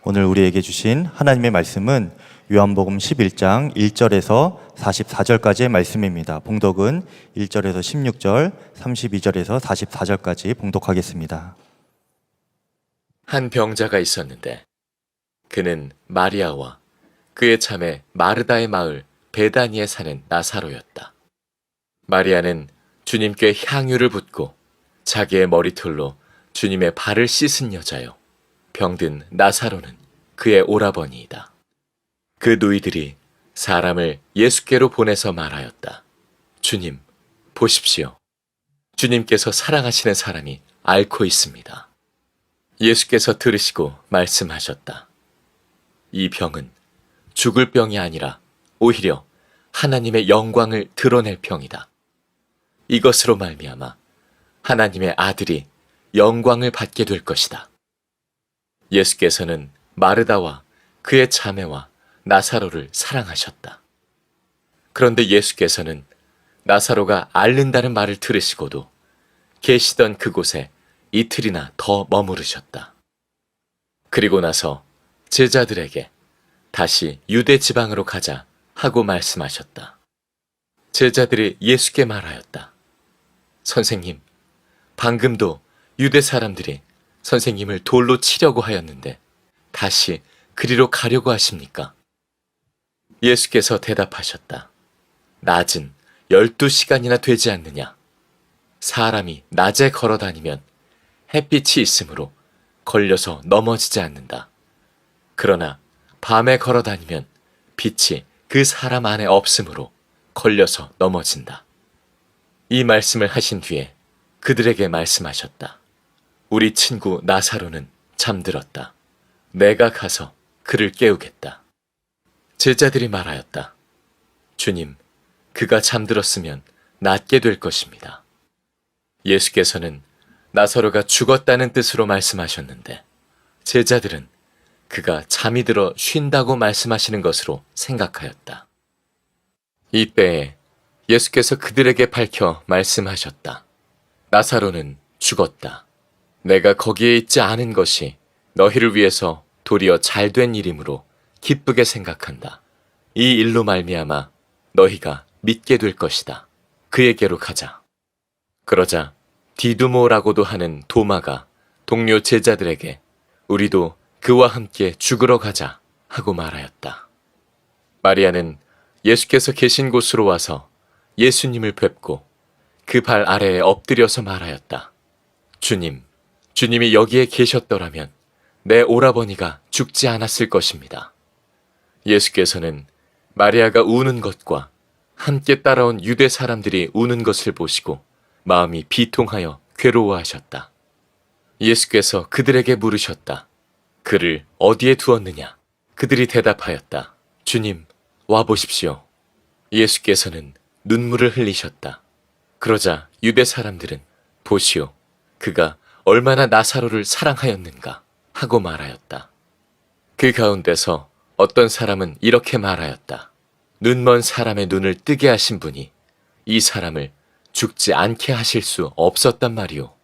오늘 우리에게 주신 하나님의 말씀은 요한복음 11장 1절에서 44절까지의 말씀입니다. 봉독은 1절에서 16절, 32절에서 44절까지 봉독하겠습니다. 한 병자가 있었는데 그는 마리아와 그의 자매 마르다의 마을 베다니에 사는 나사로였다. 마리아는 주님께 향유를 붓고 자기의 머리털로 주님의 발을 씻은 여자요. 병든 나사로는 그의 오라버니이다. 그 누이들이 사람을 예수께로 보내서 말하였다. 주님, 보십시오. 주님께서 사랑하시는 사람이 앓고 있습니다. 예수께서 들으시고 말씀하셨다. 이 병은 죽을 병이 아니라 오히려 하나님의 영광을 드러낼 병이다. 이것으로 말미암아 하나님의 아들이 영광을 받게 될 것이다. 예수께서는 마르다와 그의 자매와 나사로를 사랑하셨다. 그런데 예수께서는 나사로가 앓는다는 말을 들으시고도 계시던 그곳에 이틀이나 더 머무르셨다. 그리고 나서 제자들에게 다시 유대 지방으로 가자 하고 말씀하셨다. 제자들이 예수께 말하였다. 선생님, 방금도 유대 사람들이 선생님을 돌로 치려고 하였는데 다시 그리로 가려고 하십니까? 예수께서 대답하셨다. 낮은 12시간이나 되지 않느냐? 사람이 낮에 걸어 다니면 햇빛이 있으므로 걸려서 넘어지지 않는다. 그러나 밤에 걸어 다니면 빛이 그 사람 안에 없으므로 걸려서 넘어진다. 이 말씀을 하신 뒤에 그들에게 말씀하셨다. 우리 친구 나사로는 잠들었다. 내가 가서 그를 깨우겠다. 제자들이 말하였다. 주님, 그가 잠들었으면 낫게 될 것입니다. 예수께서는 나사로가 죽었다는 뜻으로 말씀하셨는데 제자들은 그가 잠이 들어 쉰다고 말씀하시는 것으로 생각하였다. 이때에 예수께서 그들에게 밝혀 말씀하셨다. 나사로는 죽었다. 내가 거기에 있지 않은 것이 너희를 위해서 도리어 잘된 일이므로 기쁘게 생각한다. 이 일로 말미암아 너희가 믿게 될 것이다. 그에게로 가자. 그러자 디두모라고도 하는 도마가 동료 제자들에게 우리도 그와 함께 죽으러 가자 하고 말하였다. 마리아는 예수께서 계신 곳으로 와서 예수님을 뵙고 그 발 아래에 엎드려서 말하였다. 주님, 주님이 여기에 계셨더라면 내 오라버니가 죽지 않았을 것입니다. 예수께서는 마리아가 우는 것과 함께 따라온 유대 사람들이 우는 것을 보시고 마음이 비통하여 괴로워하셨다. 예수께서 그들에게 물으셨다. 그를 어디에 두었느냐? 그들이 대답하였다. 주님, 와보십시오. 예수께서는 눈물을 흘리셨다. 그러자 유대 사람들은 보시오, 그가 얼마나 나사로를 사랑하였는가 하고 말하였다. 그 가운데서 어떤 사람은 이렇게 말하였다. 눈먼 사람의 눈을 뜨게 하신 분이 이 사람을 죽지 않게 하실 수 없었단 말이오.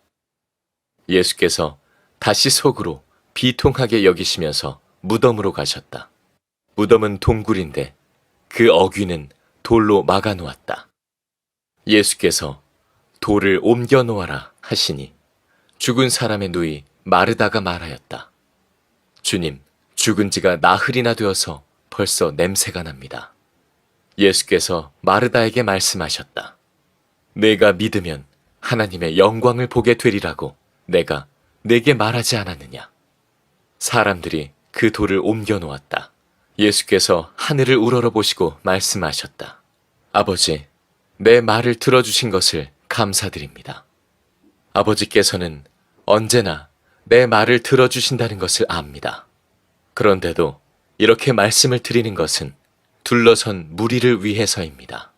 예수께서 다시 속으로 비통하게 여기시면서 무덤으로 가셨다. 무덤은 동굴인데 그 어귀는 돌로 막아 놓았다. 예수께서 돌을 옮겨 놓아라 하시니 죽은 사람의 누이 마르다가 말하였다. 주님, 죽은 지가 나흘이나 되어서 벌써 냄새가 납니다. 예수께서 마르다에게 말씀하셨다. 내가 믿으면 하나님의 영광을 보게 되리라고 내가 내게 말하지 않았느냐. 사람들이 그 돌을 옮겨 놓았다. 예수께서 하늘을 우러러보시고 말씀하셨다. 아버지, 내 말을 들어주신 것을 감사드립니다. 아버지께서는 언제나 내 말을 들어주신다는 것을 압니다. 그런데도 이렇게 말씀을 드리는 것은 둘러선 무리를 위해서입니다.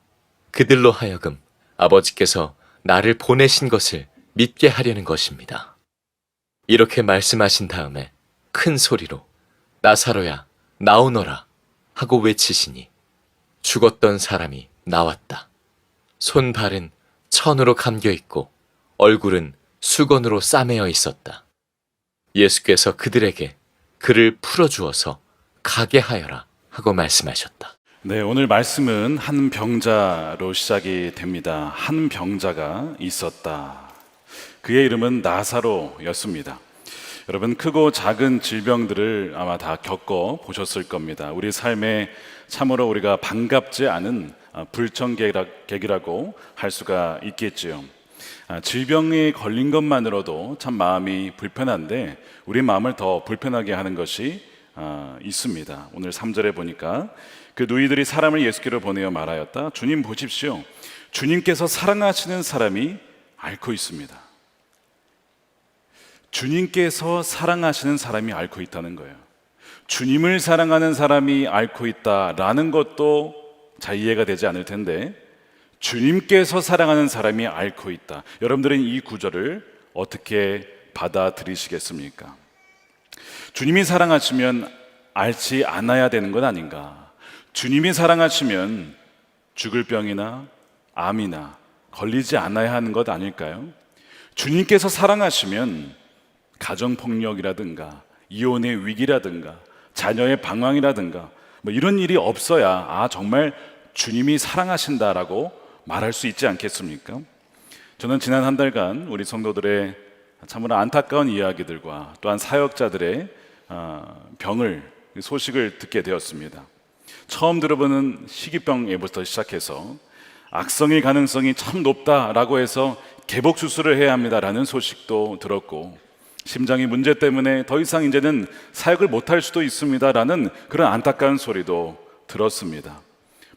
그들로 하여금 아버지께서 나를 보내신 것을 믿게 하려는 것입니다. 이렇게 말씀하신 다음에 큰 소리로 나사로야, 나오너라 하고 외치시니 죽었던 사람이 나왔다. 손발은 천으로 감겨 있고 얼굴은 수건으로 싸매어 있었다. 예수께서 그들에게 그를 풀어주어서 가게 하여라 하고 말씀하셨다. 네, 오늘 말씀은 한 병자로 시작이 됩니다. 한 병자가 있었다. 그의 이름은 나사로였습니다. 여러분, 크고 작은 질병들을 아마 다 겪어 보셨을 겁니다. 우리 삶에 참으로 우리가 반갑지 않은 불청객이라고 할 수가 있겠지요. 질병에 걸린 것만으로도 참 마음이 불편한데 우리 마음을 더 불편하게 하는 것이 있습니다. 오늘 3절에 보니까 그 누이들이 사람을 예수께로 보내어 말하였다. 주님 보십시오. 주님께서 사랑하시는 사람이 앓고 있습니다. 주님께서 사랑하시는 사람이 앓고 있다는 거예요. 주님을 사랑하는 사람이 앓고 있다라는 것도 잘 이해가 되지 않을 텐데 주님께서 사랑하는 사람이 앓고 있다. 여러분들은 이 구절을 어떻게 받아들이시겠습니까? 주님이 사랑하시면 앓지 않아야 되는 건 아닌가? 주님이 사랑하시면 죽을 병이나 암이나 걸리지 않아야 하는 것 아닐까요? 주님께서 사랑하시면 가정폭력이라든가 이혼의 위기라든가 자녀의 방황이라든가 뭐 이런 일이 없어야 정말 주님이 사랑하신다라고 말할 수 있지 않겠습니까? 저는 지난 한 달간 우리 성도들의 참으로 안타까운 이야기들과 또한 사역자들의 소식을 듣게 되었습니다. 처음 들어보는 희귀병에부터 시작해서 악성일 가능성이 참 높다라고 해서 개복 수술을 해야 합니다라는 소식도 들었고, 심장이 문제 때문에 더 이상 이제는 사역을 못할 수도 있습니다라는 그런 안타까운 소리도 들었습니다.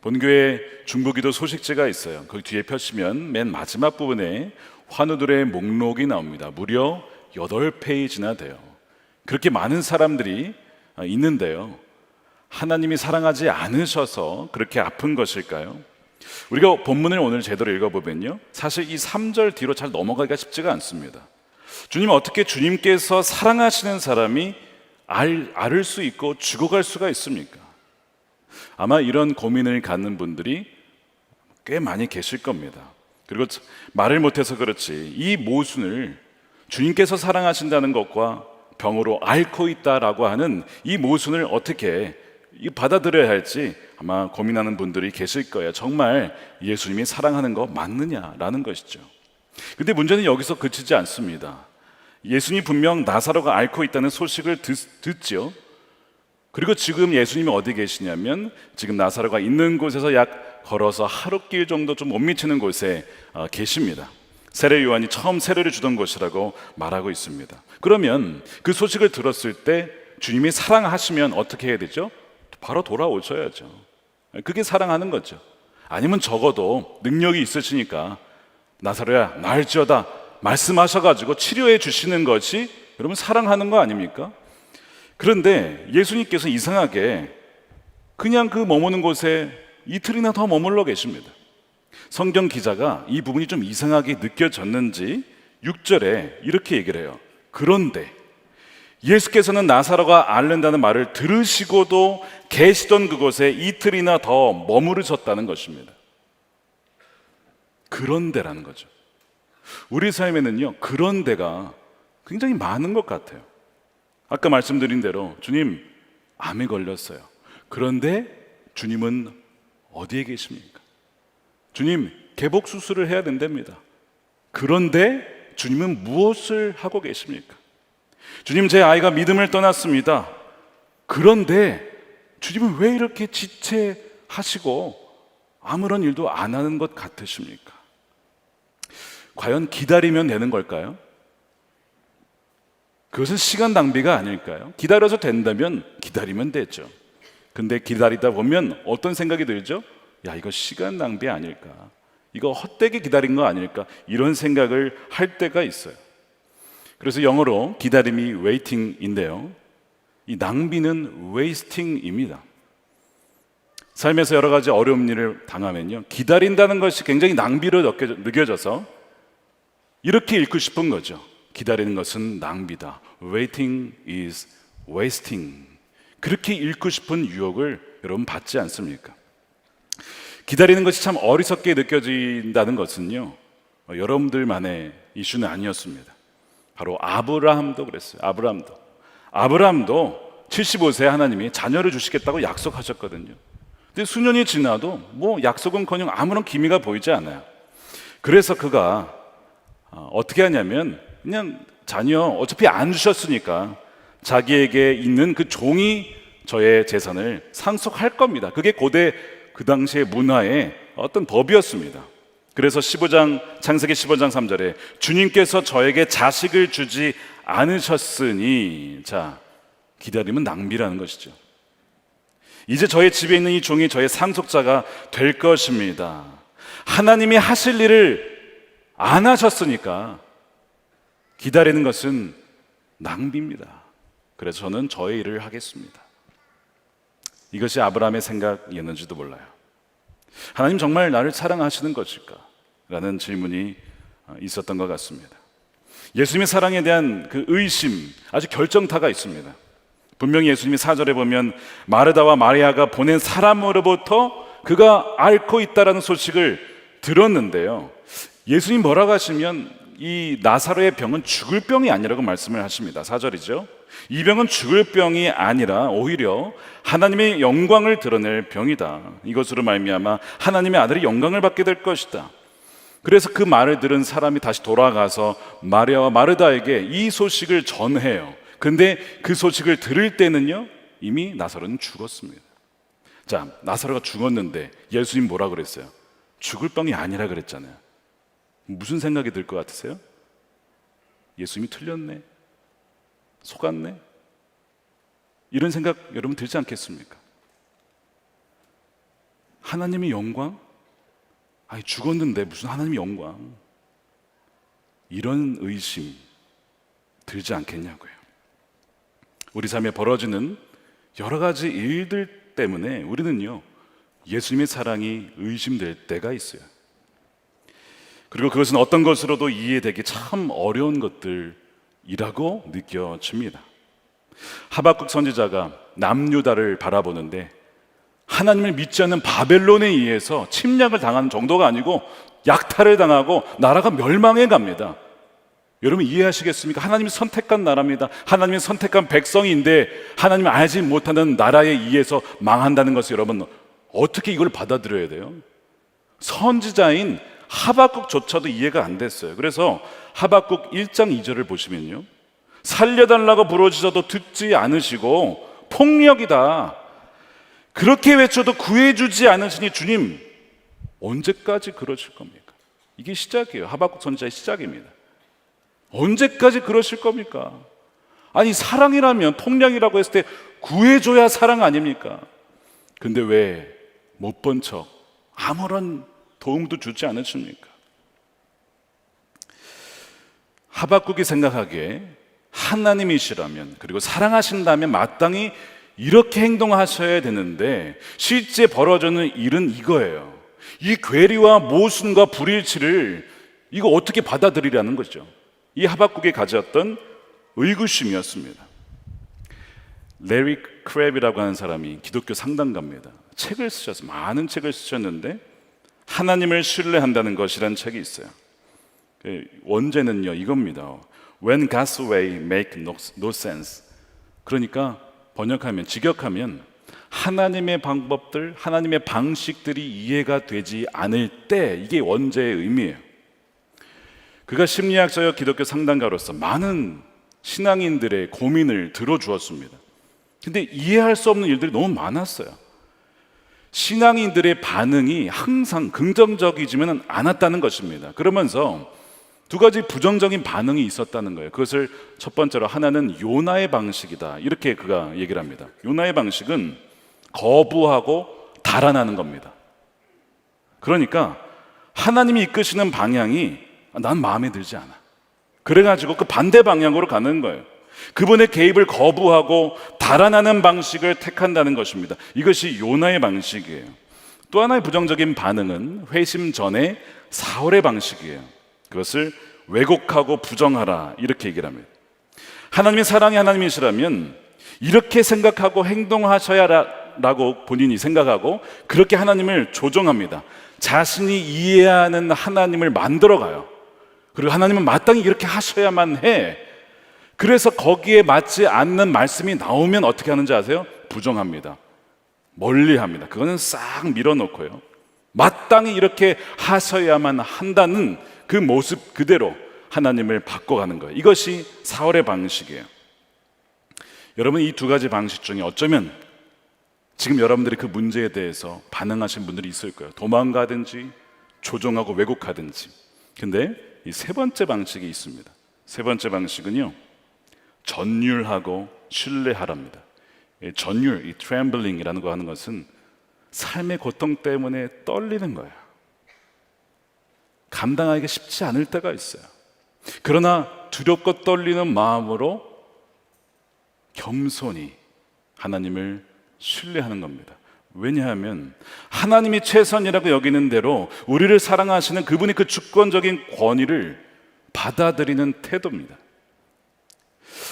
본교회 중보기도 소식지가 있어요. 그 뒤에 펴시면 맨 마지막 부분에 환우들의 목록이 나옵니다. 무려 8페이지나 돼요. 그렇게 많은 사람들이 있는데요, 하나님이 사랑하지 않으셔서 그렇게 아픈 것일까요? 우리가 본문을 오늘 제대로 읽어보면요, 사실 이 3절 뒤로 잘 넘어가기가 쉽지가 않습니다. 주님, 어떻게 주님께서 사랑하시는 사람이 앓을 수 있고 죽어갈 수가 있습니까? 아마 이런 고민을 갖는 분들이 꽤 많이 계실 겁니다. 그리고 말을 못해서 그렇지 이 모순을, 주님께서 사랑하신다는 것과 병으로 앓고 있다라고 하는 이 모순을 어떻게 받아들여야 할지 아마 고민하는 분들이 계실 거예요. 정말 예수님이 사랑하는 거 맞느냐라는 것이죠. 근데 문제는 여기서 그치지 않습니다. 예수님이 분명 나사로가 앓고 있다는 소식을 듣죠. 그리고 지금 예수님이 어디 계시냐면 지금 나사로가 있는 곳에서 약 걸어서 하루길 정도 좀 못 미치는 곳에 계십니다. 세례 요한이 처음 세례를 주던 곳이라고 말하고 있습니다. 그러면 그 소식을 들었을 때 주님이 사랑하시면 어떻게 해야 되죠? 바로 돌아오셔야죠. 그게 사랑하는 거죠. 아니면 적어도 능력이 있으시니까 나사로야 나을지어다 말씀하셔가지고 치료해 주시는 것이 여러분 사랑하는 거 아닙니까? 그런데 예수님께서 이상하게 그냥 그 머무는 곳에 이틀이나 더 머물러 계십니다. 성경 기자가 이 부분이 좀 이상하게 느껴졌는지 6절에 이렇게 얘기를 해요. 그런데 예수께서는 나사로가 앓는다는 말을 들으시고도 계시던 그곳에 이틀이나 더 머무르셨다는 것입니다. 그런데라는 거죠. 우리 삶에는요, 그런데가 굉장히 많은 것 같아요. 아까 말씀드린 대로 주님 암에 걸렸어요. 그런데 주님은 어디에 계십니까? 주님 개복 수술을 해야 된답니다. 그런데 주님은 무엇을 하고 계십니까? 주님 제 아이가 믿음을 떠났습니다. 그런데 주님은 왜 이렇게 지체하시고 아무런 일도 안 하는 것 같으십니까? 과연 기다리면 되는 걸까요? 그것은 시간 낭비가 아닐까요? 기다려서 된다면 기다리면 되죠. 근데 기다리다 보면 어떤 생각이 들죠? 야, 이거 시간 낭비 아닐까? 이거 헛되게 기다린 거 아닐까? 이런 생각을 할 때가 있어요. 그래서 영어로 기다림이 waiting인데요, 이 낭비는 wasting입니다. 삶에서 여러 가지 어려운 일을 당하면요, 기다린다는 것이 굉장히 낭비로 느껴져서 이렇게 읽고 싶은 거죠. 기다리는 것은 낭비다. Waiting is wasting. 그렇게 읽고 싶은 유혹을 여러분 받지 않습니까? 기다리는 것이 참 어리석게 느껴진다는 것은요, 여러분들만의 이슈는 아니었습니다. 바로 아브라함도 그랬어요. 아브라함도 75세에 하나님이 자녀를 주시겠다고 약속하셨거든요. 근데 수년이 지나도 뭐 약속은커녕 아무런 기미가 보이지 않아요. 그래서 그가 어떻게 하냐면 그냥 자녀 어차피 안 주셨으니까 자기에게 있는 그 종이 저의 재산을 상속할 겁니다. 그게 고대 그 당시의 문화의 어떤 법이었습니다. 그래서 창세기 15장 3절에 주님께서 저에게 자식을 주지 않으셨으니, 자, 기다림은 낭비라는 것이죠. 이제 저의 집에 있는 이 종이 저의 상속자가 될 것입니다. 하나님이 하실 일을 안 하셨으니까 기다리는 것은 낭비입니다. 그래서 저는 저의 일을 하겠습니다. 이것이 아브라함의 생각이었는지도 몰라요. 하나님 정말 나를 사랑하시는 것일까? 라는 질문이 있었던 것 같습니다. 예수님의 사랑에 대한 그 의심, 아주 결정타가 있습니다. 분명히 예수님이 4절에 보면 마르다와 마리아가 보낸 사람으로부터 그가 앓고 있다라는 소식을 들었는데요, 예수님 뭐라고 하시면 이 나사로의 병은 죽을 병이 아니라고 말씀을 하십니다. 4절이죠. 이 병은 죽을 병이 아니라 오히려 하나님의 영광을 드러낼 병이다. 이것으로 말미암아 하나님의 아들이 영광을 받게 될 것이다. 그래서 그 말을 들은 사람이 다시 돌아가서 마리아와 마르다에게 이 소식을 전해요. 근데 그 소식을 들을 때는요, 이미 나사로는 죽었습니다. 자, 나사로가 죽었는데 예수님 뭐라 그랬어요? 죽을 병이 아니라 그랬잖아요. 무슨 생각이 들 것 같으세요? 예수님이 틀렸네? 속았네? 이런 생각 여러분 들지 않겠습니까? 하나님의 영광? 아니, 죽었는데 무슨 하나님의 영광? 이런 의심 들지 않겠냐고요. 우리 삶에 벌어지는 여러 가지 일들 때문에 우리는요, 예수님의 사랑이 의심될 때가 있어요. 그리고 그것은 어떤 것으로도 이해되기 참 어려운 것들이라고 느껴집니다. 하박국 선지자가 남유다를 바라보는데 하나님을 믿지 않는 바벨론에 의해서 침략을 당하는 정도가 아니고 약탈을 당하고 나라가 멸망해 갑니다. 여러분 이해하시겠습니까? 하나님이 선택한 나라입니다. 하나님이 선택한 백성인데 하나님을 알지 못하는 나라에 의해서 망한다는 것을 여러분 어떻게 이걸 받아들여야 돼요? 선지자인 하박국조차도 이해가 안 됐어요. 그래서 하박국 1장 2절을 보시면요, 살려달라고 부르짖어도 듣지 않으시고 폭력이다, 그렇게 외쳐도 구해주지 않으시니 주님 언제까지 그러실 겁니까? 이게 시작이에요. 하박국 선지자의 시작입니다. 언제까지 그러실 겁니까? 아니, 사랑이라면 폭력이라고 했을 때 구해줘야 사랑 아닙니까? 근데 왜 못 본 척 아무런 도움도 주지 않으십니까? 하박국이 생각하기에 하나님이시라면, 그리고 사랑하신다면 마땅히 이렇게 행동하셔야 되는데 실제 벌어지는 일은 이거예요. 이 괴리와 모순과 불일치를 이거 어떻게 받아들이라는 거죠. 이 하박국이 가졌던 의구심이었습니다. 레리 크랩이라고 하는 사람이 기독교 상담가입니다. 책을 쓰셨어요. 많은 책을 쓰셨는데 하나님을 신뢰한다는 것이라는 책이 있어요. 원제는요 이겁니다. When God's way make no sense. 그러니까 번역하면, 직역하면 하나님의 방법들, 하나님의 방식들이 이해가 되지 않을 때, 이게 원제의 의미예요. 그가 심리학자여 기독교 상담가로서 많은 신앙인들의 고민을 들어주었습니다. 근데 이해할 수 없는 일들이 너무 많았어요. 신앙인들의 반응이 항상 긍정적이지는 않았다는 것입니다. 그러면서 두 가지 부정적인 반응이 있었다는 거예요. 그것을 첫 번째로, 하나는 요나의 방식이다, 이렇게 그가 얘기를 합니다. 요나의 방식은 거부하고 달아나는 겁니다. 그러니까 하나님이 이끄시는 방향이 난 마음에 들지 않아. 그래가지고 그 반대 방향으로 가는 거예요. 그분의 개입을 거부하고 달아나는 방식을 택한다는 것입니다. 이것이 요나의 방식이에요. 또 하나의 부정적인 반응은 회심 전의 사울의 방식이에요. 그것을 왜곡하고 부정하라, 이렇게 얘기를 합니다. 하나님의 사랑이 하나님이시라면 이렇게 생각하고 행동하셔야라고 본인이 생각하고 그렇게 하나님을 조정합니다. 자신이 이해하는 하나님을 만들어가요. 그리고 하나님은 마땅히 이렇게 하셔야만 해. 그래서 거기에 맞지 않는 말씀이 나오면 어떻게 하는지 아세요? 부정합니다. 멀리합니다. 그거는 싹 밀어놓고요, 마땅히 이렇게 하셔야만 한다는 그 모습 그대로 하나님을 바꿔가는 거예요. 이것이 사울의 방식이에요. 여러분, 이 두 가지 방식 중에 어쩌면 지금 여러분들이 그 문제에 대해서 반응하신 분들이 있을 거예요. 도망가든지 조종하고 왜곡하든지. 근데 이 세 번째 방식이 있습니다. 세 번째 방식은요, 전율하고 신뢰하랍니다. 전율, 이 트렘블링이라는 거 하는 것은 삶의 고통 때문에 떨리는 거예요. 감당하기가 쉽지 않을 때가 있어요. 그러나 두렵고 떨리는 마음으로 겸손히 하나님을 신뢰하는 겁니다. 왜냐하면 하나님이 최선이라고 여기는 대로 우리를 사랑하시는 그분의 그 주권적인 권위를 받아들이는 태도입니다.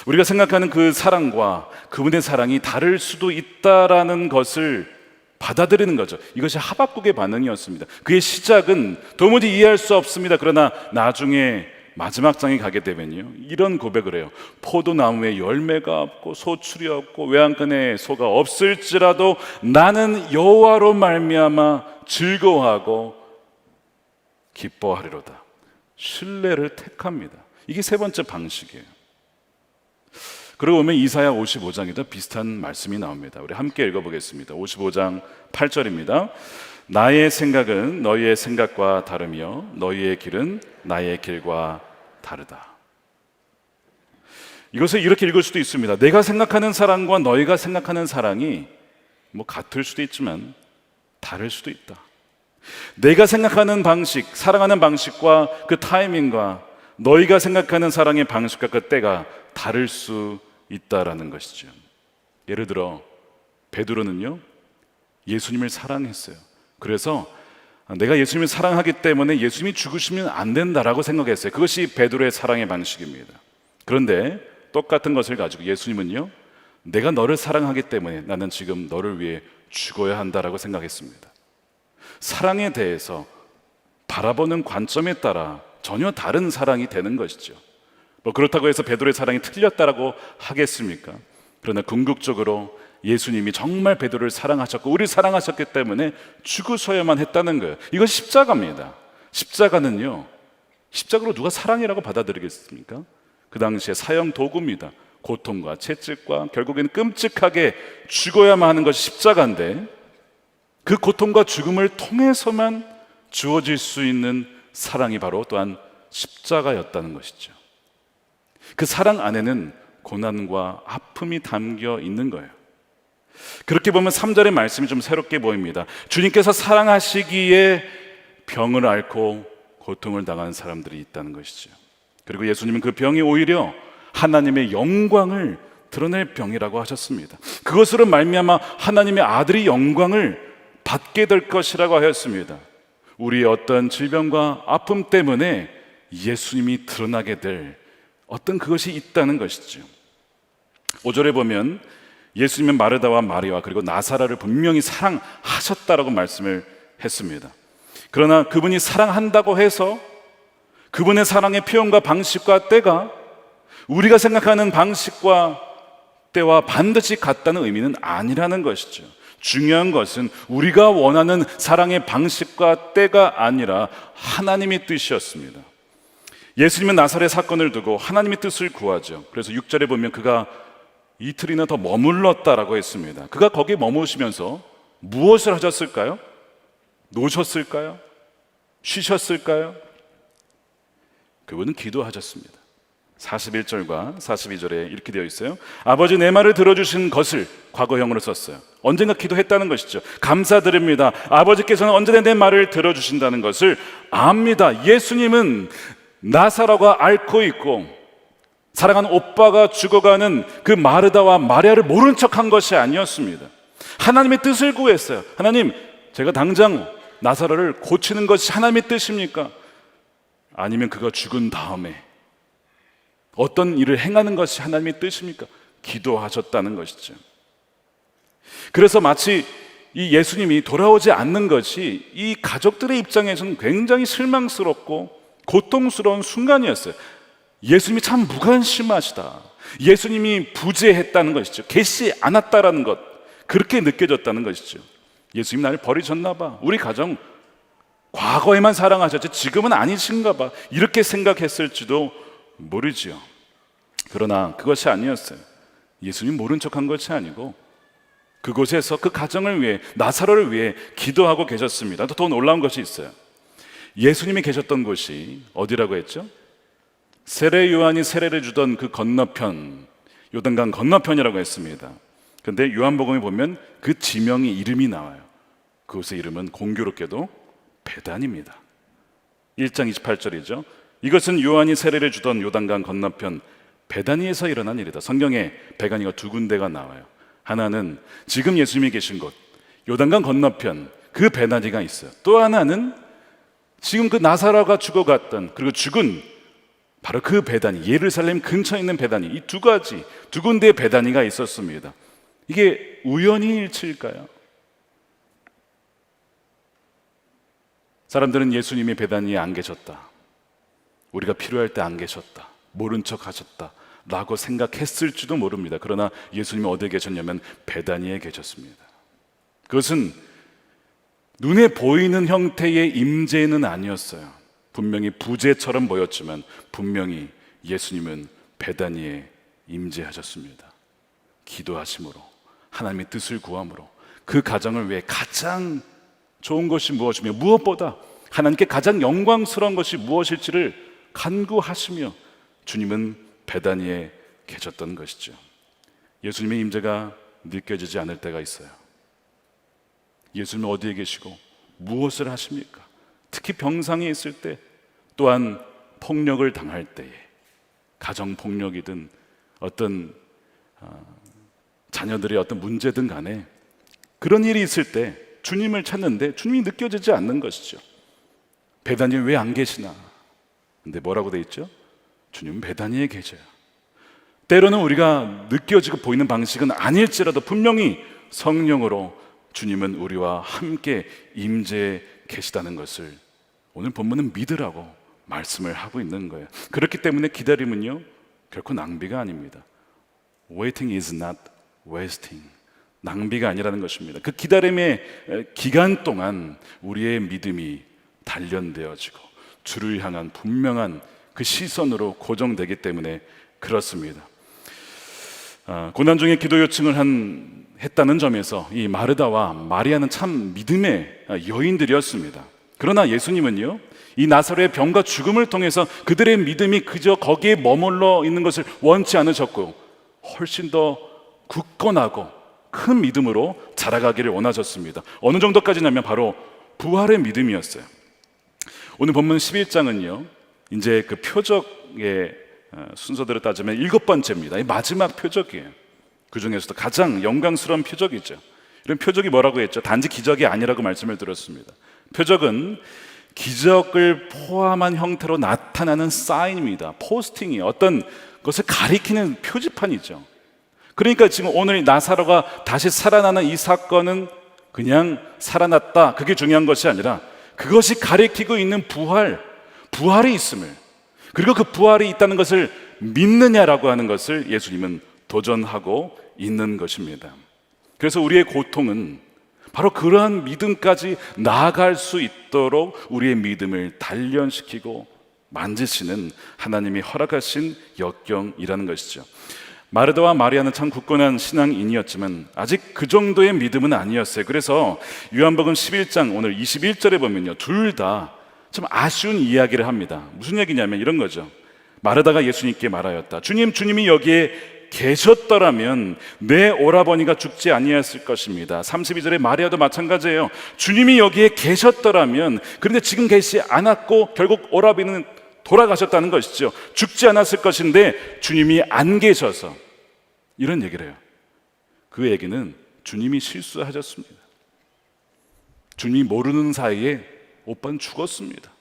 우리가 생각하는 그 사랑과 그분의 사랑이 다를 수도 있다라는 것을 받아들이는 거죠. 이것이 하박국의 반응이었습니다. 그의 시작은 도무지 이해할 수 없습니다. 그러나 나중에 마지막 장에 가게 되면요, 이런 고백을 해요. 포도나무에 열매가 없고 소출이 없고 외양간에 소가 없을지라도 나는 여호와로 말미암아 즐거워하고 기뻐하리로다. 신뢰를 택합니다. 이게 세 번째 방식이에요. 그러고 보면 이사야 55장에도 비슷한 말씀이 나옵니다. 우리 함께 읽어보겠습니다. 55장 8절입니다. 나의 생각은 너희의 생각과 다르며 너희의 길은 나의 길과 다르다. 이것을 이렇게 읽을 수도 있습니다. 내가 생각하는 사랑과 너희가 생각하는 사랑이 뭐 같을 수도 있지만 다를 수도 있다. 내가 생각하는 방식, 사랑하는 방식과 그 타이밍과 너희가 생각하는 사랑의 방식과 그 때가 다를 수 있다라는 것이죠. 예를 들어 베드로는요, 예수님을 사랑했어요. 그래서 내가 예수님을 사랑하기 때문에 예수님이 죽으시면 안 된다라고 생각했어요. 그것이 베드로의 사랑의 방식입니다. 그런데 똑같은 것을 가지고 예수님은요, 내가 너를 사랑하기 때문에 나는 지금 너를 위해 죽어야 한다라고 생각했습니다. 사랑에 대해서 바라보는 관점에 따라 전혀 다른 사랑이 되는 것이죠. 뭐 그렇다고 해서 베드로의 사랑이 틀렸다라고 하겠습니까? 그러나 궁극적으로 예수님이 정말 베드로를 사랑하셨고 우리를 사랑하셨기 때문에 죽으셔야만 했다는 거예요. 이건 십자가입니다. 십자가는요, 십자가로 누가 사랑이라고 받아들이겠습니까? 그 당시에 사형 도구입니다. 고통과 채찍과 결국에는 끔찍하게 죽어야만 하는 것이 십자가인데, 그 고통과 죽음을 통해서만 주어질 수 있는 사랑이 바로 또한 십자가였다는 것이죠. 그 사랑 안에는 고난과 아픔이 담겨 있는 거예요. 그렇게 보면 3절의 말씀이 좀 새롭게 보입니다. 주님께서 사랑하시기에 병을 앓고 고통을 당하는 사람들이 있다는 것이죠. 그리고 예수님은 그 병이 오히려 하나님의 영광을 드러낼 병이라고 하셨습니다. 그것으로 말미암아 하나님의 아들이 영광을 받게 될 것이라고 하였습니다. 우리의 어떤 질병과 아픔 때문에 예수님이 드러나게 될 어떤 그것이 있다는 것이죠. 5절에 보면 예수님은 마르다와 마리아 그리고 나사라를 분명히 사랑하셨다라고 말씀을 했습니다. 그러나 그분이 사랑한다고 해서 그분의 사랑의 표현과 방식과 때가 우리가 생각하는 방식과 때와 반드시 같다는 의미는 아니라는 것이죠. 중요한 것은 우리가 원하는 사랑의 방식과 때가 아니라 하나님의 뜻이었습니다. 예수님은 나사렛 사건을 두고 하나님의 뜻을 구하죠. 그래서 6절에 보면 그가 이틀이나 더 머물렀다라고 했습니다. 그가 거기에 머무시면서 무엇을 하셨을까요? 노셨을까요? 쉬셨을까요? 그분은 기도하셨습니다. 41절과 42절에 이렇게 되어 있어요. 아버지, 내 말을 들어주신 것을 과거형으로 썼어요. 언젠가 기도했다는 것이죠. 감사드립니다. 아버지께서는 언제나 내 말을 들어주신다는 것을 압니다. 예수님은 나사로가 앓고 있고 사랑하는 오빠가 죽어가는 그 마르다와 마리아를 모른 척한 것이 아니었습니다. 하나님의 뜻을 구했어요. 하나님, 제가 당장 나사로를 고치는 것이 하나님의 뜻입니까? 아니면 그가 죽은 다음에 어떤 일을 행하는 것이 하나님의 뜻입니까? 기도하셨다는 것이죠. 그래서 마치 이 예수님이 돌아오지 않는 것이 이 가족들의 입장에서는 굉장히 실망스럽고 고통스러운 순간이었어요. 예수님이 참 무관심하시다. 예수님이 부재했다는 것이죠. 계시지 않았다라는 것, 그렇게 느껴졌다는 것이죠. 예수님 나를 버리셨나 봐. 우리 가정 과거에만 사랑하셨지 지금은 아니신가 봐. 이렇게 생각했을지도 모르지요. 그러나 그것이 아니었어요. 예수님 모른 척한 것이 아니고 그곳에서 그 가정을 위해, 나사로를 위해 기도하고 계셨습니다. 또 더 놀라운 것이 있어요. 예수님이 계셨던 곳이 어디라고 했죠? 세례 요한이 세례를 주던 그 건너편, 요단강 건너편이라고 했습니다. 그런데 요한복음에 보면 그 지명이 이름이 나와요. 그곳의 이름은 공교롭게도 베단입니다. 1장 28절이죠. 이것은 요한이 세례를 주던 요단강 건너편 베다니에서 일어난 일이다. 성경에 베가니가 두 군데가 나와요. 하나는 지금 예수님이 계신 곳 요단강 건너편 그 베다니가 있어요. 또 하나는 지금 그 나사로가 죽어갔던, 그리고 죽은 바로 그 베다니, 예루살렘 근처에 있는 베다니, 이 두 가지, 두 군데의 베다니가 있었습니다. 이게 우연히 일치일까요? 사람들은 예수님이 베다니에 안 계셨다, 우리가 필요할 때 안 계셨다, 모른 척 하셨다 라고 생각했을지도 모릅니다. 그러나 예수님이 어디에 계셨냐면 베다니에 계셨습니다. 그것은 눈에 보이는 형태의 임재는 아니었어요. 분명히 부재처럼 보였지만 분명히 예수님은 베다니에 임재하셨습니다. 기도하심으로, 하나님의 뜻을 구함으로, 그 가정을 위해 가장 좋은 것이 무엇이며 무엇보다 하나님께 가장 영광스러운 것이 무엇일지를 간구하시며 주님은 베다니에 계셨던 것이죠. 예수님의 임재가 느껴지지 않을 때가 있어요. 예수님은 어디에 계시고 무엇을 하십니까? 특히 병상에 있을 때, 또한 폭력을 당할 때에, 가정폭력이든 어떤 자녀들의 어떤 문제든 간에 그런 일이 있을 때 주님을 찾는데 주님이 느껴지지 않는 것이죠. 베다니에 왜 안 계시나? 근데 뭐라고 돼 있죠? 주님은 베다니에 계셔요. 때로는 우리가 느껴지고 보이는 방식은 아닐지라도 분명히 성령으로 주님은 우리와 함께 임재해 계시다는 것을 오늘 본문은 믿으라고 말씀을 하고 있는 거예요. 그렇기 때문에 기다림은요 결코 낭비가 아닙니다. Waiting is not wasting. 낭비가 아니라는 것입니다. 그 기다림의 기간 동안 우리의 믿음이 단련되어지고 주를 향한 분명한 그 시선으로 고정되기 때문에 그렇습니다. 고난 중에 기도 요청을 했다는 점에서 이 마르다와 마리아는 참 믿음의 여인들이었습니다. 그러나 예수님은요 이 나사로의 병과 죽음을 통해서 그들의 믿음이 그저 거기에 머물러 있는 것을 원치 않으셨고 훨씬 더 굳건하고 큰 믿음으로 자라가기를 원하셨습니다. 어느 정도까지냐면 바로 부활의 믿음이었어요. 오늘 본문 11장은요 이제 그 표적의 순서대로 따지면 7번째입니다. 마지막 표적이에요. 그 중에서도 가장 영광스러운 표적이죠. 이런 표적이 뭐라고 했죠? 단지 기적이 아니라고 말씀을 드렸습니다. 표적은 기적을 포함한 형태로 나타나는 사인입니다. 포스팅이 어떤 것을 가리키는 표지판이죠. 그러니까 지금 오늘 나사로가 다시 살아나는 이 사건은 그냥 살아났다, 그게 중요한 것이 아니라 그것이 가리키고 있는 부활이 있음을, 그리고 그 부활이 있다는 것을 믿느냐라고 하는 것을 예수님은 도전하고 있는 것입니다. 그래서 우리의 고통은 바로 그러한 믿음까지 나아갈 수 있도록 우리의 믿음을 단련시키고 만지시는 하나님이 허락하신 역경이라는 것이죠. 마르다와 마리아는 참 굳건한 신앙인이었지만 아직 그 정도의 믿음은 아니었어요. 그래서 요한복음 11장 오늘 21절에 보면요 둘 다 좀 아쉬운 이야기를 합니다. 무슨 얘기냐면 이런 거죠. 마르다가 예수님께 말하였다. 주님이 여기에 계셨더라면 내 오라버니가 죽지 아니하였을 것입니다. 32절에 마리아도 마찬가지예요. 주님이 여기에 계셨더라면, 그런데 지금 계시지 않았고 결국 오라버니는 돌아가셨다는 것이죠. 죽지 않았을 것인데 주님이 안 계셔서, 이런 얘기를 해요. 그 얘기는 주님이 실수하셨습니다. 주님이 모르는 사이에 오빠는 죽었습니다.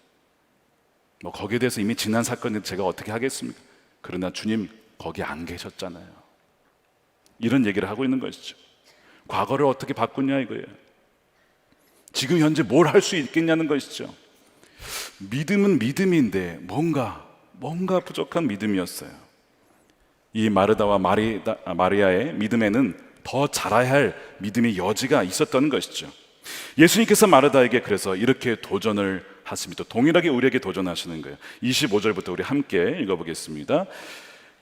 뭐 거기에 대해서 이미 지난 사건인데 제가 어떻게 하겠습니까? 그러나 주님 거기 안 계셨잖아요. 이런 얘기를 하고 있는 것이죠. 과거를 어떻게 바꾸냐 이거예요. 지금 현재 뭘 할 수 있겠냐는 것이죠. 믿음은 믿음인데 뭔가 부족한 믿음이었어요. 이 마르다와 마리아의 믿음에는 더 자라야 할 믿음의 여지가 있었던 것이죠. 예수님께서 마르다에게 그래서 이렇게 도전을 하십니다. 동일하게 우리에게 도전하시는 거예요. 25절부터 우리 함께 읽어보겠습니다.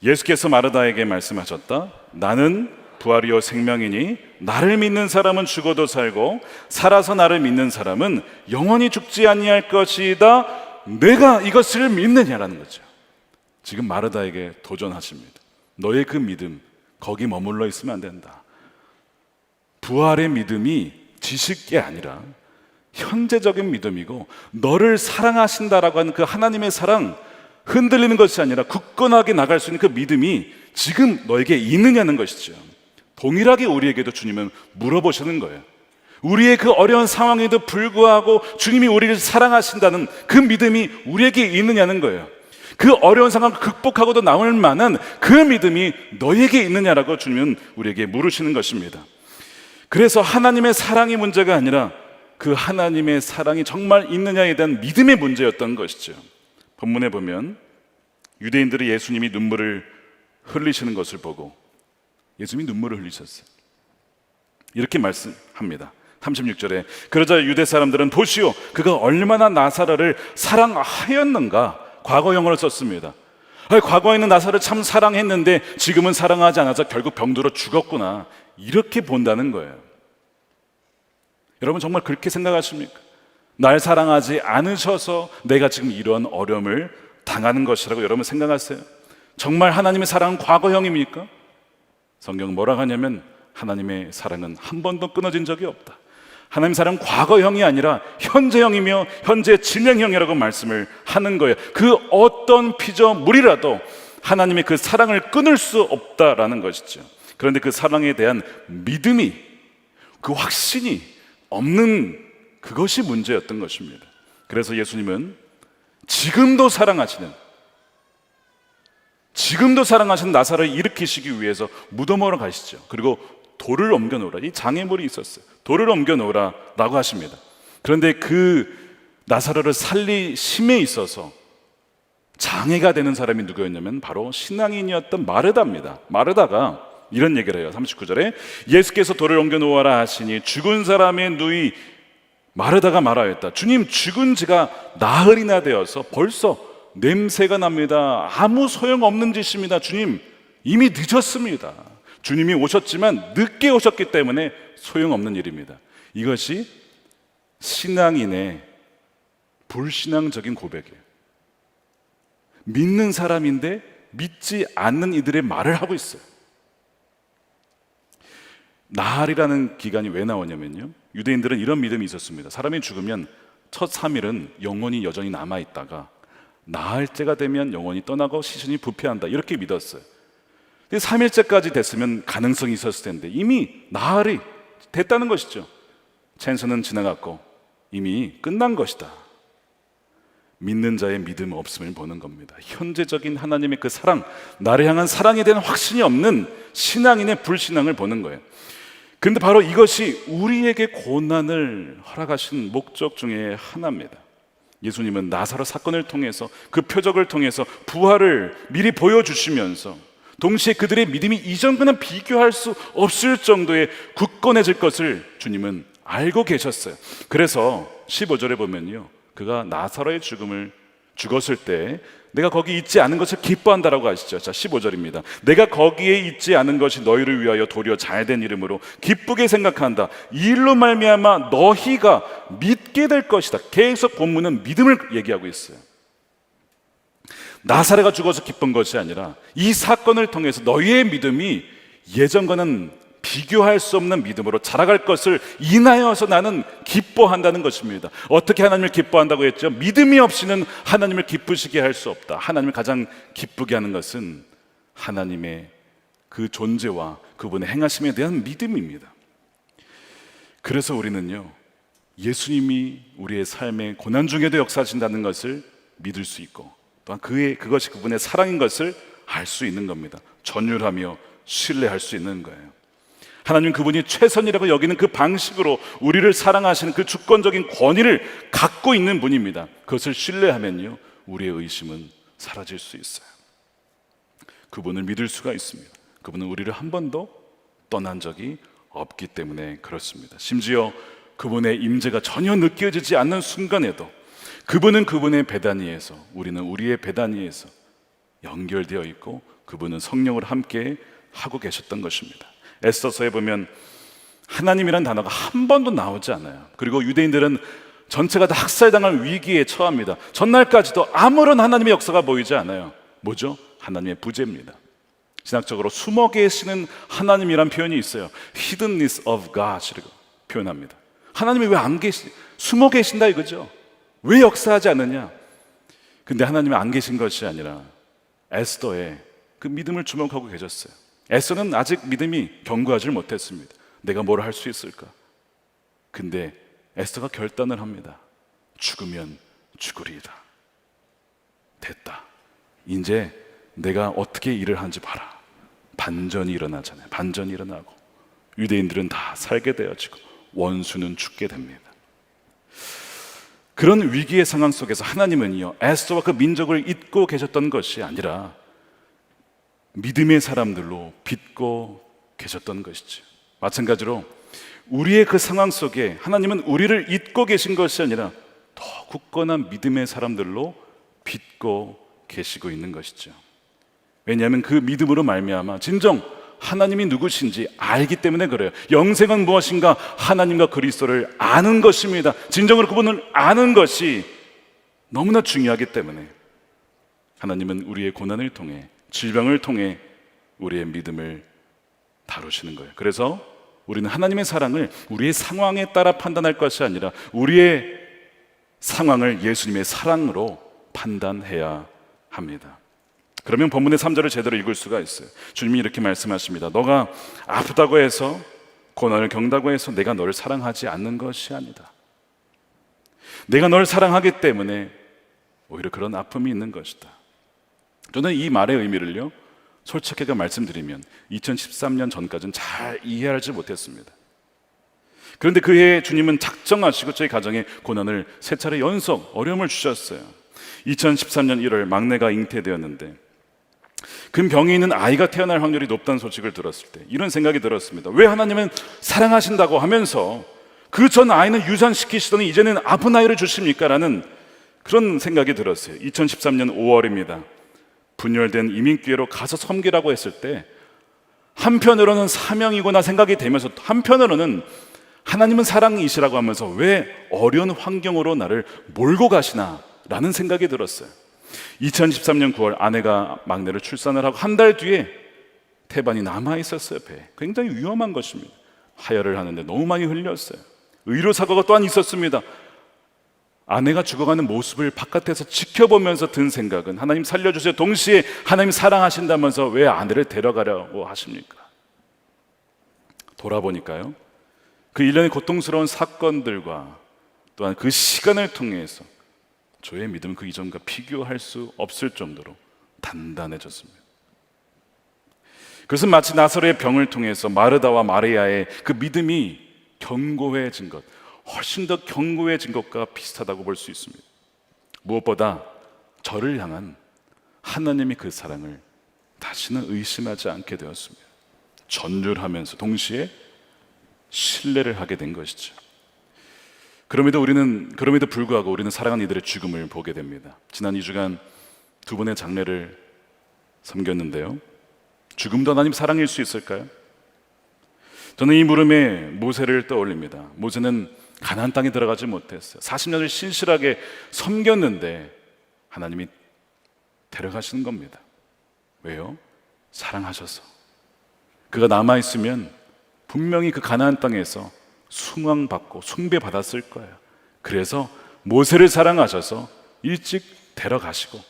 예수께서 마르다에게 말씀하셨다. 나는 부활이요 생명이니 나를 믿는 사람은 죽어도 살고 살아서 나를 믿는 사람은 영원히 죽지 아니할 것이다. 내가 이것을 믿느냐라는 거죠. 지금 마르다에게 도전하십니다. 너의 그 믿음 거기 머물러 있으면 안 된다. 부활의 믿음이 지식이 아니라 현재적인 믿음이고 너를 사랑하신다라고 하는 그 하나님의 사랑, 흔들리는 것이 아니라 굳건하게 나갈 수 있는 그 믿음이 지금 너에게 있느냐는 것이죠. 동일하게 우리에게도 주님은 물어보시는 거예요. 우리의 그 어려운 상황에도 불구하고 주님이 우리를 사랑하신다는 그 믿음이 우리에게 있느냐는 거예요. 그 어려운 상황을 극복하고도 나올 만한 그 믿음이 너에게 있느냐라고 주님은 우리에게 물으시는 것입니다. 그래서 하나님의 사랑이 문제가 아니라 그 하나님의 사랑이 정말 있느냐에 대한 믿음의 문제였던 것이죠. 본문에 보면 유대인들이 예수님이 눈물을 흘리시는 것을 보고 예수님이 눈물을 흘리셨어요. 이렇게 말씀합니다. 36절에 그러자 유대 사람들은 보시오 그가 얼마나 나사로를 사랑하였는가, 과거형으로 썼습니다. 과거에는 나사로를 참 사랑했는데 지금은 사랑하지 않아서 결국 병들어 죽었구나, 이렇게 본다는 거예요. 여러분 정말 그렇게 생각하십니까? 날 사랑하지 않으셔서 내가 지금 이런 어려움을 당하는 것이라고 여러분 생각하세요? 정말 하나님의 사랑은 과거형입니까? 성경은 뭐라고 하냐면 하나님의 사랑은 한 번도 끊어진 적이 없다. 하나님의 사랑은 과거형이 아니라 현재형이며 현재 진행형이라고 말씀을 하는 거예요. 그 어떤 피조물이라도 하나님의 그 사랑을 끊을 수 없다라는 것이죠. 그런데 그 사랑에 대한 믿음이, 그 확신이 없는 그것이 문제였던 것입니다. 그래서 예수님은 지금도 사랑하시는 나사로를 일으키시기 위해서 무덤으로 가시죠. 그리고 돌을 옮겨놓으라. 이 장애물이 있었어요. 돌을 옮겨놓으라 라고 하십니다. 그런데 그 나사로를 살리심에 있어서 장애가 되는 사람이 누구였냐면 바로 신앙인이었던 마르다입니다. 마르다가 이런 얘기를 해요. 39절에 예수께서 돌을 옮겨놓으라 하시니 죽은 사람의 누이 마르다가 말하였다. 주님, 죽은 지가 나흘이나 되어서 벌써 냄새가 납니다. 아무 소용없는 짓입니다. 주님, 이미 늦었습니다. 주님이 오셨지만 늦게 오셨기 때문에 소용없는 일입니다. 이것이 신앙인의 불신앙적인 고백이에요. 믿는 사람인데 믿지 않는 이들의 말을 하고 있어요. 나흘이라는 기간이 왜 나오냐면요, 유대인들은 이런 믿음이 있었습니다. 사람이 죽으면 첫 3일은 영혼이 여전히 남아있다가 나흘째가 되면 영혼이 떠나고 시신이 부패한다, 이렇게 믿었어요. 3일째까지 됐으면 가능성이 있었을 텐데 이미 나흘이 됐다는 것이죠. 찬수는 지나갔고 이미 끝난 것이다. 믿는 자의 믿음 없음을 보는 겁니다. 현재적인 하나님의 그 사랑, 나를 향한 사랑에 대한 확신이 없는 신앙인의 불신앙을 보는 거예요. 그런데 바로 이것이 우리에게 고난을 허락하신 목적 중에 하나입니다. 예수님은 나사로 사건을 통해서, 그 표적을 통해서 부활을 미리 보여주시면서 동시에 그들의 믿음이 이전과는 비교할 수 없을 정도의 굳건해질 것을 주님은 알고 계셨어요. 그래서 15절에 보면요, 그가 나사로의 죽었을 때 내가 거기 있지 않은 것을 기뻐한다라고 하시죠. 자, 15절입니다. 내가 거기에 있지 않은 것이 너희를 위하여 도리어 잘된 이름으로 기쁘게 생각한다. 이 일로 말미암아 너희가 믿게 될 것이다. 계속 본문은 믿음을 얘기하고 있어요. 나사로가 죽어서 기쁜 것이 아니라 이 사건을 통해서 너희의 믿음이 예전과는 비교할 수 없는 믿음으로 자라갈 것을 인하여서 나는 기뻐한다는 것입니다. 어떻게 하나님을 기뻐한다고 했죠? 믿음이 없이는 하나님을 기쁘시게 할 수 없다. 하나님을 가장 기쁘게 하는 것은 하나님의 그 존재와 그분의 행하심에 대한 믿음입니다. 그래서 우리는요, 예수님이 우리의 삶의 고난 중에도 역사하신다는 것을 믿을 수 있고, 또한 그것이 그분의 사랑인 것을 알 수 있는 겁니다. 전율하며 신뢰할 수 있는 거예요. 하나님 그분이 최선이라고 여기는 그 방식으로 우리를 사랑하시는 그 주권적인 권위를 갖고 있는 분입니다. 그것을 신뢰하면요, 우리의 의심은 사라질 수 있어요. 그분을 믿을 수가 있습니다. 그분은 우리를 한 번도 떠난 적이 없기 때문에 그렇습니다. 심지어 그분의 임재가 전혀 느껴지지 않는 순간에도 그분은 그분의 베다니에서, 우리는 우리의 베다니에서 연결되어 있고 그분은 성령을 함께 하고 계셨던 것입니다. 에스더서에 보면 하나님이란 단어가 한 번도 나오지 않아요. 그리고 유대인들은 전체가 다 학살당할 위기에 처합니다. 전날까지도 아무런 하나님의 역사가 보이지 않아요. 뭐죠? 하나님의 부재입니다. 신학적으로 숨어 계시는 하나님이란 표현이 있어요. Hiddenness of God이라고 표현합니다. 하나님이 왜 안 숨어 계신다 이거죠. 왜 역사하지 않느냐? 근데 하나님이 안 계신 것이 아니라 에스더의 그 믿음을 주목하고 계셨어요. 에스더는 아직 믿음이 견고하지 못했습니다. 내가 뭘 할 수 있을까? 근데 에스더가 결단을 합니다. 죽으면 죽으리이다. 됐다. 이제 내가 어떻게 일을 하는지 봐라. 반전이 일어나잖아요. 반전이 일어나고 유대인들은 다 살게 되어지고 원수는 죽게 됩니다. 그런 위기의 상황 속에서 하나님은요, 에스더와 그 민족을 잊고 계셨던 것이 아니라 믿음의 사람들로 빚고 계셨던 것이죠. 마찬가지로 우리의 그 상황 속에 하나님은 우리를 잊고 계신 것이 아니라 더 굳건한 믿음의 사람들로 빚고 계시고 있는 것이죠. 왜냐하면 그 믿음으로 말미암아 진정 하나님이 누구신지 알기 때문에 그래요. 영생은 무엇인가? 하나님과 그리스도를 아는 것입니다. 진정으로 그분을 아는 것이 너무나 중요하기 때문에 하나님은 우리의 고난을 통해, 질병을 통해 우리의 믿음을 다루시는 거예요. 그래서 우리는 하나님의 사랑을 우리의 상황에 따라 판단할 것이 아니라 우리의 상황을 예수님의 사랑으로 판단해야 합니다. 그러면 본문의 3절을 제대로 읽을 수가 있어요. 주님이 이렇게 말씀하십니다. 너가 아프다고 해서, 고난을 겪는다고 해서 내가 너를 사랑하지 않는 것이 아니다. 내가 널 사랑하기 때문에 오히려 그런 아픔이 있는 것이다. 저는 이 말의 의미를요, 솔직하게 말씀드리면 2013년 전까지는 잘 이해하지 못했습니다. 그런데 그해 주님은 작정하시고 저희 가정에 고난을 3차례 연속 어려움을 주셨어요. 2013년 1월 막내가 잉태되었는데 금병이 있는 아이가 태어날 확률이 높다는 소식을 들었을 때 이런 생각이 들었습니다. 왜 하나님은 사랑하신다고 하면서 그 전 아이는 유산시키시더니 이제는 아픈 아이를 주십니까? 라는 그런 생각이 들었어요. 2013년 5월입니다. 분열된 이민교회로 가서 섬기라고 했을 때 한편으로는 사명이구나 생각이 되면서 한편으로는 하나님은 사랑이시라고 하면서 왜 어려운 환경으로 나를 몰고 가시나 라는 생각이 들었어요. 2013년 9월 아내가 막내를 출산을 하고 한 달 뒤에 태반이 남아있었어요. 배에. 굉장히 위험한 것입니다. 하혈을 하는데 너무 많이 흘렸어요. 의료사고가 또한 있었습니다. 아내가 죽어가는 모습을 바깥에서 지켜보면서 든 생각은 하나님 살려주세요. 동시에 하나님 사랑하신다면서 왜 아내를 데려가려고 하십니까? 돌아보니까요, 그 일련의 고통스러운 사건들과 또한 그 시간을 통해서 저의 믿음은 그 이전과 비교할 수 없을 정도로 단단해졌습니다. 그것은 마치 나사로의 병을 통해서 마르다와 마리아의 그 믿음이 견고해진 것, 훨씬 더 견고해진 것과 비슷하다고 볼 수 있습니다. 무엇보다 저를 향한 하나님의 그 사랑을 다시는 의심하지 않게 되었습니다. 전율하면서 동시에 신뢰를 하게 된 것이죠. 그럼에도 불구하고 우리는 사랑하는 이들의 죽음을 보게 됩니다. 지난 2주간 2분의 장례를 섬겼는데요, 죽음도 하나님 사랑일 수 있을까요? 저는 이 물음에 모세를 떠올립니다. 모세는 가나안 땅에 들어가지 못했어요. 40년을 신실하게 섬겼는데 하나님이 데려가시는 겁니다. 왜요? 사랑하셔서. 그가 남아있으면 분명히 그 가나안 땅에서 숭앙받고 숭배받았을 거예요. 그래서 모세를 사랑하셔서 일찍 데려가시고,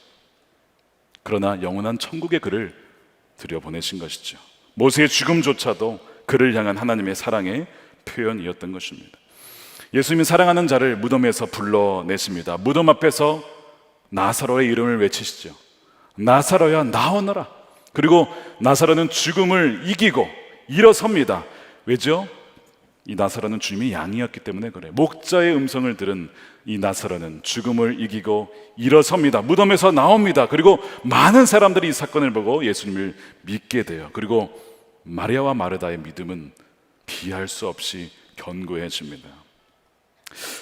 그러나 영원한 천국의 그를 들여보내신 것이죠. 모세의 죽음조차도 그를 향한 하나님의 사랑의 표현이었던 것입니다. 예수님이 사랑하는 자를 무덤에서 불러내십니다. 무덤 앞에서 나사로의 이름을 외치시죠. 나사로야 나오너라. 그리고 나사로는 죽음을 이기고 일어섭니다. 왜죠? 이 나사로는 주님의 양이었기 때문에 그래요. 목자의 음성을 들은 이 나사로는 죽음을 이기고 일어섭니다. 무덤에서 나옵니다. 그리고 많은 사람들이 이 사건을 보고 예수님을 믿게 돼요. 그리고 마리아와 마르다의 믿음은 비할 수 없이 견고해집니다.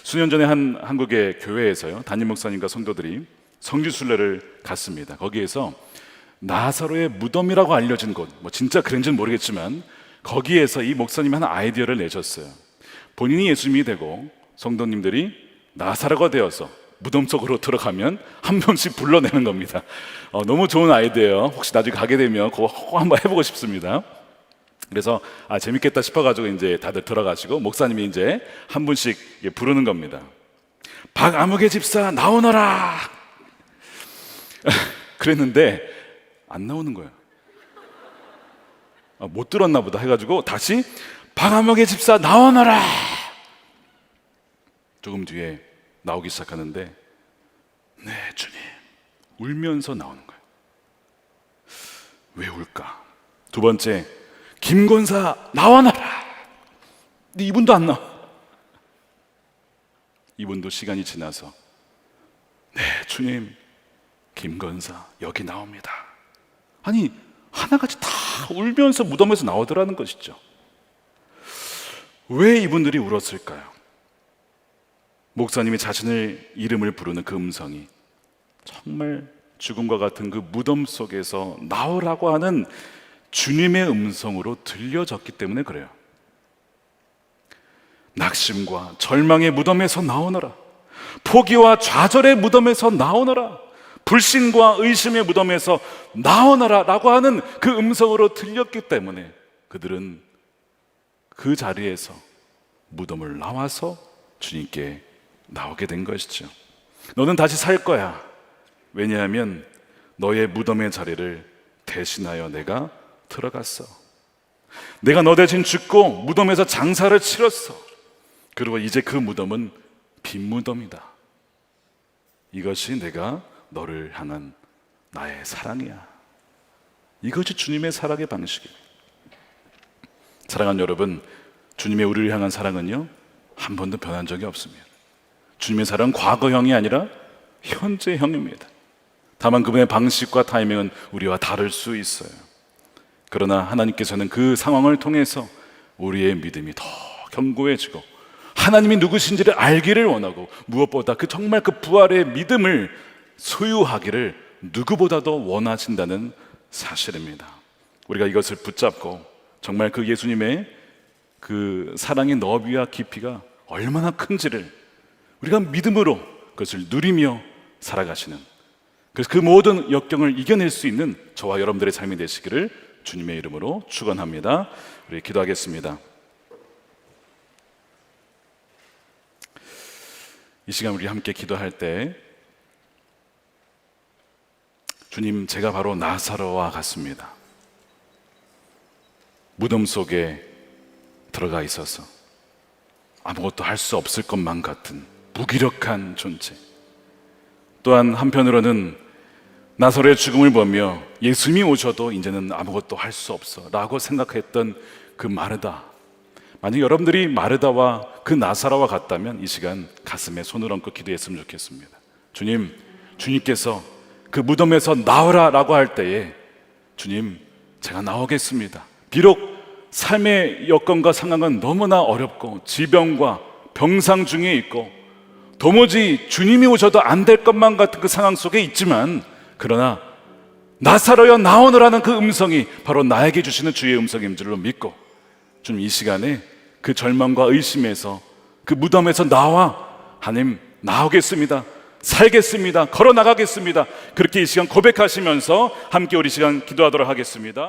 수년 전에 한 한국의 교회에서요, 담임 목사님과 성도들이 성지순례를 갔습니다. 거기에서 나사로의 무덤이라고 알려진 곳, 뭐 진짜 그런지는 모르겠지만 거기에서 이 목사님이 한 아이디어를 내셨어요. 본인이 예수님이 되고 성도님들이 나사로가 되어서 무덤 속으로 들어가면 한 명씩 불러내는 겁니다. 너무 좋은 아이디어예요. 혹시 나중에 가게 되면 그거 한번 해보고 싶습니다. 그래서 재밌겠다 싶어가지고 이제 다들 들어가시고 목사님이 이제 한 분씩 부르는 겁니다. 박아무개 집사 나오너라. 그랬는데 안 나오는 거예요. 못 들었나 보다 해가지고 다시 박아무개 집사 나오너라. 조금 뒤에 나오기 시작하는데 네 주님 울면서 나오는 거예요. 왜 울까? 두 번째 김권사 나와놔라. 근데 이분도 안 나와. 이분도 시간이 지나서 네 주님 김권사 여기 나옵니다. 아니 하나같이 다 울면서 무덤에서 나오더라는 것이죠. 왜 이분들이 울었을까요? 목사님이 자신의 이름을 부르는 그 음성이 정말 죽음과 같은 그 무덤 속에서 나오라고 하는 주님의 음성으로 들려졌기 때문에 그래요. 낙심과 절망의 무덤에서 나오너라. 포기와 좌절의 무덤에서 나오너라. 불신과 의심의 무덤에서 나오너라 라고 하는 그 음성으로 들렸기 때문에 그들은 그 자리에서 무덤을 나와서 주님께 나오게 된 것이죠. 너는 다시 살 거야. 왜냐하면 너의 무덤의 자리를 대신하여 내가 들어갔어. 내가 너 대신 죽고 무덤에서 장사를 치렀어. 그리고 이제 그 무덤은 빈 무덤이다. 이것이 내가 너를 향한 나의 사랑이야. 이것이 주님의 사랑의 방식이에요. 사랑하는 여러분, 주님의 우리를 향한 사랑은요 한 번도 변한 적이 없습니다. 주님의 사랑은 과거형이 아니라 현재형입니다. 다만 그분의 방식과 타이밍은 우리와 다를 수 있어요. 그러나 하나님께서는 그 상황을 통해서 우리의 믿음이 더 견고해지고 하나님이 누구신지를 알기를 원하고 무엇보다 정말 그 부활의 믿음을 소유하기를 누구보다도 원하신다는 사실입니다. 우리가 이것을 붙잡고 정말 그 예수님의 그 사랑의 너비와 깊이가 얼마나 큰지를 우리가 믿음으로 그것을 누리며 살아가시는, 그래서 그 모든 역경을 이겨낼 수 있는 저와 여러분들의 삶이 되시기를 주님의 이름으로 축원합니다. 우리 기도하겠습니다. 이 시간 우리 함께 기도할 때 주님, 제가 바로 나사로와 같습니다. 무덤 속에 들어가 있어서 아무것도 할 수 없을 것만 같은 무기력한 존재, 또한 한편으로는 나사로의 죽음을 보며 예수님이 오셔도 이제는 아무것도 할 수 없어 라고 생각했던 그 마르다, 만약 여러분들이 마르다와 그 나사로와 같다면 이 시간 가슴에 손을 얹고 기도했으면 좋겠습니다. 주님, 주님께서 그 무덤에서 나오라 라고 할 때에 주님, 제가 나오겠습니다. 비록 삶의 여건과 상황은 너무나 어렵고 지병과 병상 중에 있고 도무지 주님이 오셔도 안 될 것만 같은 그 상황 속에 있지만, 그러나 나사로여 나오너라는 그 음성이 바로 나에게 주시는 주의 음성인 줄로 믿고 주님, 이 시간에 그 절망과 의심에서 그 무덤에서 나와 하나님 나오겠습니다. 살겠습니다. 걸어 나가겠습니다. 그렇게 이 시간 고백하시면서 함께 우리 시간 기도하도록 하겠습니다.